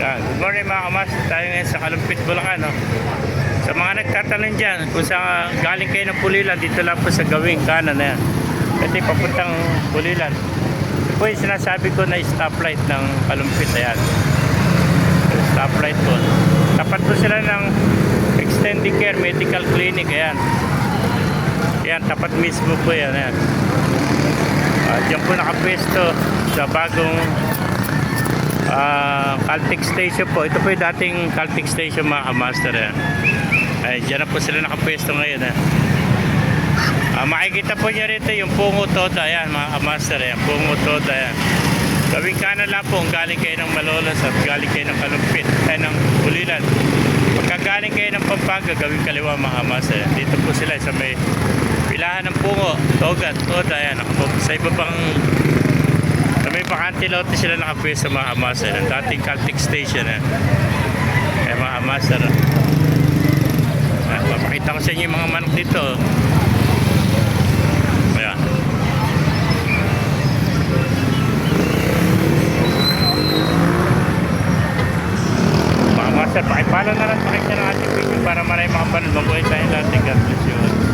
Good morning mga kamas. Tayo ngayon sa Kalumpit, Bulacan. No? Sa mga nagtatanong dyan, kung saan galing kayo ng Pulilan, dito lang po sa gawing kanan na yan. Kasi papuntang Pulilan. Ito po yung sinasabi ko na stoplight ng Kalumpit. Ayan. Stoplight po. Tapat po sila ng Extended Care Medical Clinic. Ayan. Ayan, tapat mismo po yan. Ayan. At yan po nakapwesto sa bagong Caltex Station po. Ito po yung dating Caltex Station mga kamaster. Ay, dyan na po sila nakapwesto ngayon. Makikita po nyo rito yung Pungo Toda. Ayan mga kamaster. Pungo Toda. Ayan. Gawing kanan lang po. Galing kayo ng Malolos at galing kayo ng Kalumpit. Ay, ng Pulilan. Pagka galing kayo ng Pampanga, gawing kaliwa mga kamaster. Dito po sila sa may pilahan ng Pungo Toda. Ayan. Sa iba pang may bakante lote sila nakapwesto mga kamaster. Ang dating Caltex Station. Kaya mga kamaster. Papakita ko sa inyo yung mga manok dito. Ayan. Mga kamaster, pakipalo na lang pakita ng ating video para marami makapanood. Mabuhay tayo natin. God bless you.